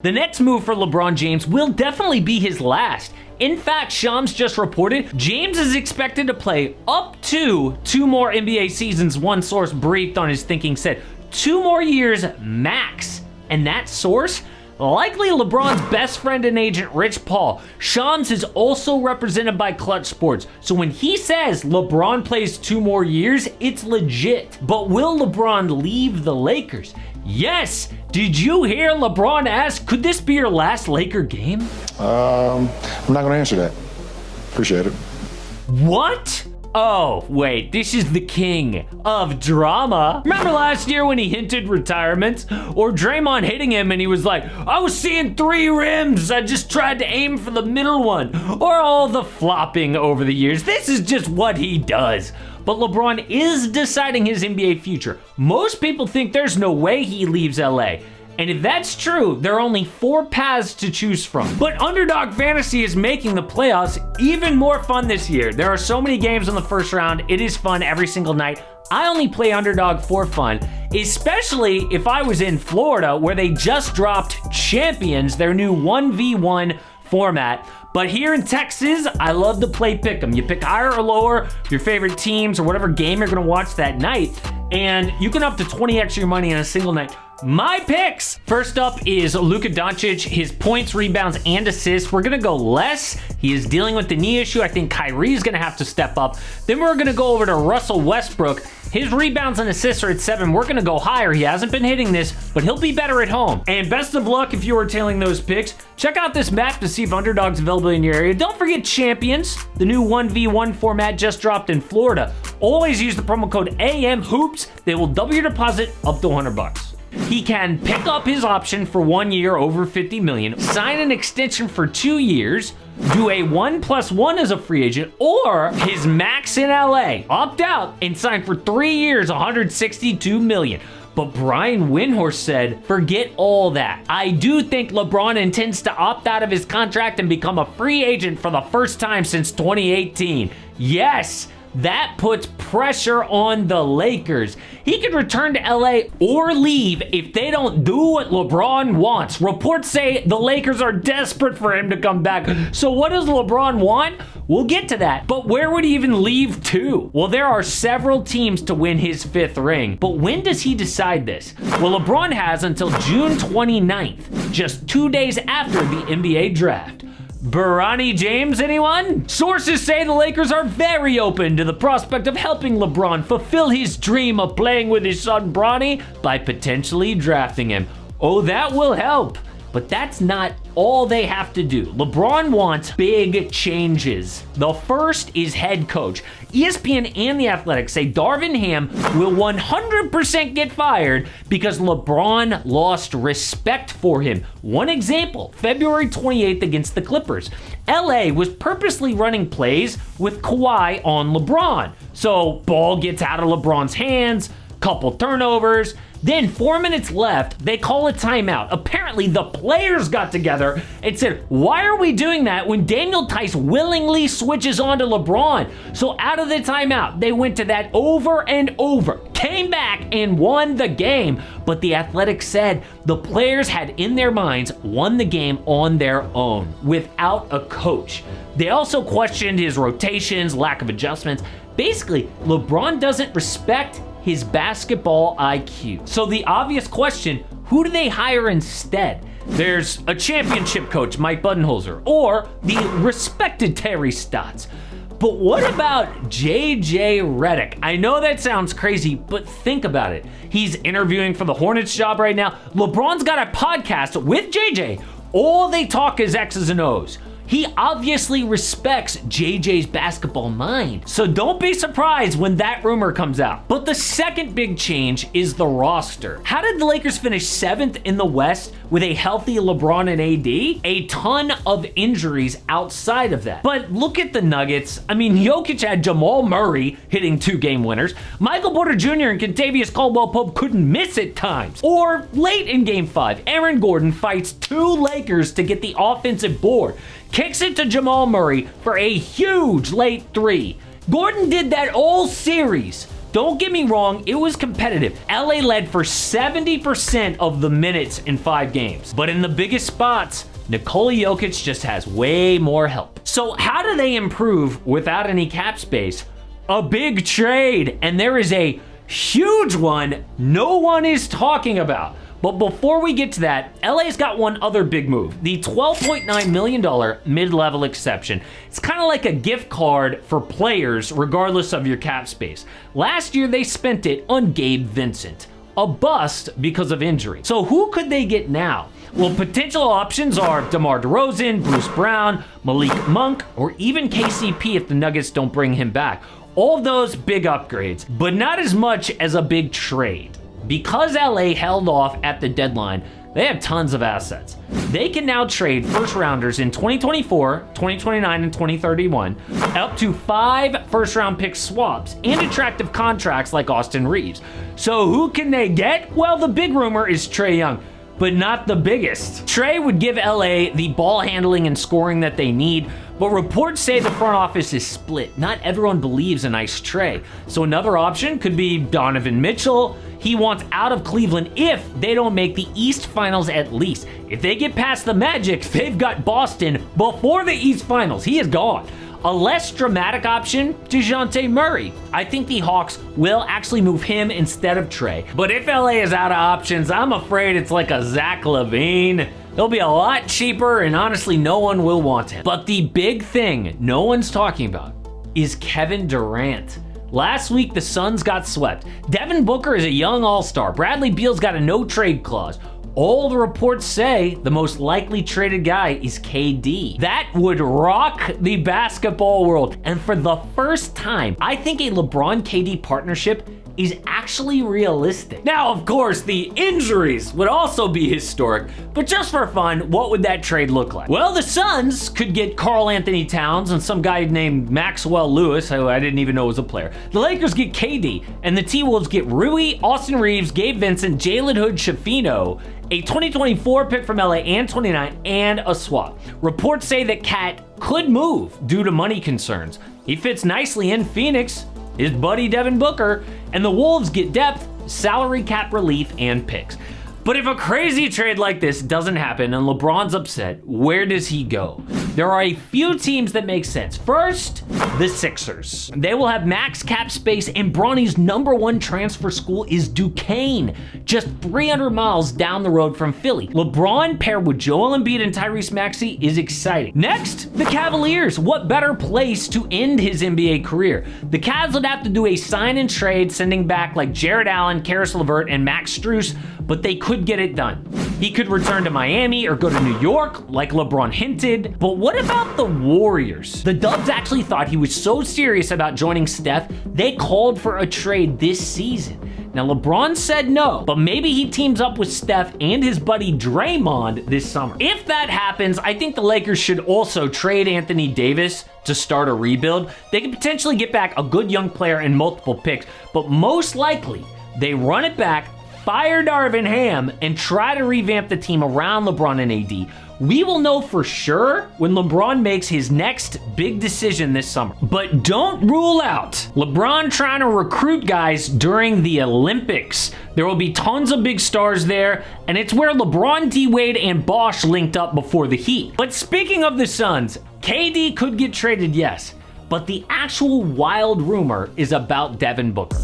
The next move for LeBron James will definitely be his last. In fact, Shams just reported James is expected to play up to 2 more NBA seasons. One source briefed on his thinking said 2 more years max. And that source? Likely LeBron's best friend and agent, Rich Paul. Shams is also represented by Clutch Sports. So when he says LeBron plays 2 more years, it's legit. But will LeBron leave the Lakers? Yes! Did you hear LeBron ask, could this be your last Laker game? I'm not gonna answer that. Appreciate it. What? Oh, wait, this is the king of drama. Remember last year when he hinted retirement? Or Draymond hitting him and he was like, I was seeing 3 rims, I just tried to aim for the middle one. Or all the flopping over the years. This is just what he does. But LeBron is deciding his NBA future. Most people think there's no way he leaves LA. And if that's true, there are only 4 paths to choose from. But Underdog Fantasy is making the playoffs even more fun this year. There are so many games in the first round. It is fun every single night. I only play Underdog for fun, especially if I was in Florida where they just dropped Champions, their new 1v1 format. But here in Texas, I love to play Pick'em. You pick higher or lower, your favorite teams or whatever game you're gonna watch that night, and you can up to 20x your money in a single night. My picks! First up is Luka Doncic, his points, rebounds, and assists. We're gonna go less. He is dealing with the knee issue. I think Kyrie's gonna have to step up. Then we're gonna go over to Russell Westbrook. His rebounds and assists are at 7. We're gonna go higher. He hasn't been hitting this, but he'll be better at home. And best of luck if you are tailing those picks. Check out this map to see if Underdog's available in your area. Don't forget Champions, the new 1v1 format just dropped in Florida. Always use the promo code AMHOOPS. They will double your deposit up to $100. He can pick up his option for 1 year over $50 million, sign an extension for 2 years, do a 1+1 as a free agent, or his max in LA, opt out and sign for 3 years, $162 million. But Brian Windhorst said, forget all that. I do think LeBron intends to opt out of his contract and become a free agent for the first time since 2018. Yes! That puts pressure on the Lakers. He could return to LA or leave if they don't do what LeBron wants. Reports say the Lakers are desperate for him to come back. So what does LeBron want? We'll get to that. But where would he even leave to? Well, there are several teams to win his 5th ring. But when does he decide this? Well, LeBron has until June 29th, just 2 days after the NBA draft. LeBron James, anyone? Sources say the Lakers are very open to the prospect of helping LeBron fulfill his dream of playing with his son Bronny by potentially drafting him. Oh, that will help. But that's not all they have to do. LeBron wants big changes. The first is head coach. ESPN and The Athletic say Darvin Ham will 100% get fired because LeBron lost respect for him. One example, February 28th against the Clippers. LA was purposely running plays with Kawhi on LeBron. So ball gets out of LeBron's hands, couple turnovers. Then 4 minutes left, they call a timeout. Apparently the players got together and said, why are we doing that when Daniel Tice willingly switches on to LeBron? So out of the timeout, they went to that over and over, came back and won the game. But the Athletic said the players had in their minds won the game on their own without a coach. They also questioned his rotations, lack of adjustments. Basically, LeBron doesn't respect his basketball IQ. So the obvious question, who do they hire instead? There's a championship coach, Mike Budenholzer, or the respected Terry Stotts. But what about JJ Redick? I know that sounds crazy, but think about it. He's interviewing for the Hornets job right now. LeBron's got a podcast with JJ. All they talk is X's and O's. He obviously respects JJ's basketball mind. So don't be surprised when that rumor comes out. But the second big change is the roster. How did the Lakers finish 7th in the West with a healthy LeBron and AD? A ton of injuries outside of that. But look at the Nuggets. I mean, Jokic had Jamal Murray hitting 2 game winners. Michael Porter Jr. and Kentavious Caldwell-Pope couldn't miss at times. Or late in game 5, Aaron Gordon fights 2 Lakers to get the offensive board. Kicks it to Jamal Murray for a huge late 3. Gordon did that all series, Don't get me wrong, it was competitive. LA led for 70% of the minutes in 5 games. But in the biggest spots, Nikola Jokic just has way more help. So how do they improve without any cap space? A big trade, and there is a huge one no one is talking about. But before we get to that, LA's got one other big move, the $12.9 million mid-level exception. It's kind of like a gift card for players regardless of your cap space. Last year, they spent it on Gabe Vincent, a bust because of injury. So who could they get now? Well, potential options are DeMar DeRozan, Bruce Brown, Malik Monk, or even KCP if the Nuggets don't bring him back. All of those big upgrades, but not as much as a big trade. Because LA held off at the deadline, they have tons of assets. They can now trade first rounders in 2024, 2029, and 2031, up to 5 first round pick swaps and attractive contracts like Austin Reeves. So who can they get? Well, the big rumor is Trae Young, but not the biggest. Trae would give LA the ball handling and scoring that they need, but reports say the front office is split. Not everyone believes in Ice Trae. So another option could be Donovan Mitchell. He wants out of Cleveland if they don't make the East Finals at least. If they get past the Magic, they've got Boston before the East Finals. He is gone. A less dramatic option, DeJounte Murray. I think the Hawks will actually move him instead of Trae. But if LA is out of options, I'm afraid it's like a Zach LaVine. He'll be a lot cheaper, and honestly, no one will want him. But the big thing no one's talking about is Kevin Durant. Last week, the Suns got swept. Devin Booker is a young all-star. Bradley Beal's got a no-trade clause. All the reports say the most likely traded guy is KD. That would rock the basketball world. And for the first time, I think a LeBron-KD partnership is actually realistic. Now, of course, the injuries would also be historic, but just for fun, what would that trade look like? Well, the Suns could get Karl Anthony Towns and some guy named Maxwell Lewis, who I didn't even know was a player. The Lakers get KD, and the T-Wolves get Rui, Austin Reeves, Gabe Vincent, Jalen Hood-Schifino, a 2024 pick from LA and 29, and a swap. Reports say that Cat could move due to money concerns. He fits nicely in Phoenix, his buddy Devin Booker, and the Wolves get depth, salary cap relief, and picks. But if a crazy trade like this doesn't happen and LeBron's upset, where does he go? There are a few teams that make sense. First, the Sixers. They will have max cap space, and Bronny's #1 transfer school is Duquesne, just 300 miles down the road from Philly. LeBron paired with Joel Embiid and Tyrese Maxey is exciting. Next, the Cavaliers. What better place to end his NBA career? The Cavs would have to do a sign and trade, sending back like Jared Allen, Karis LeVert, and Max Strus, but they could get it done. He could return to Miami or go to New York, like LeBron hinted. But what about the Warriors? The Dubs actually thought he was so serious about joining Steph, they called for a trade this season. Now, LeBron said no, but maybe he teams up with Steph and his buddy Draymond this summer. If that happens, I think the Lakers should also trade Anthony Davis to start a rebuild. They could potentially get back a good young player and multiple picks, but most likely, they run it back, fire Darvin Ham, and try to revamp the team around LeBron and AD. We will know for sure when LeBron makes his next big decision this summer. But don't rule out LeBron trying to recruit guys during the Olympics. There will be tons of big stars there, and it's where LeBron, D-Wade, and Bosh linked up before the Heat. But speaking of the Suns, KD could get traded, yes, but the actual wild rumor is about Devin Booker.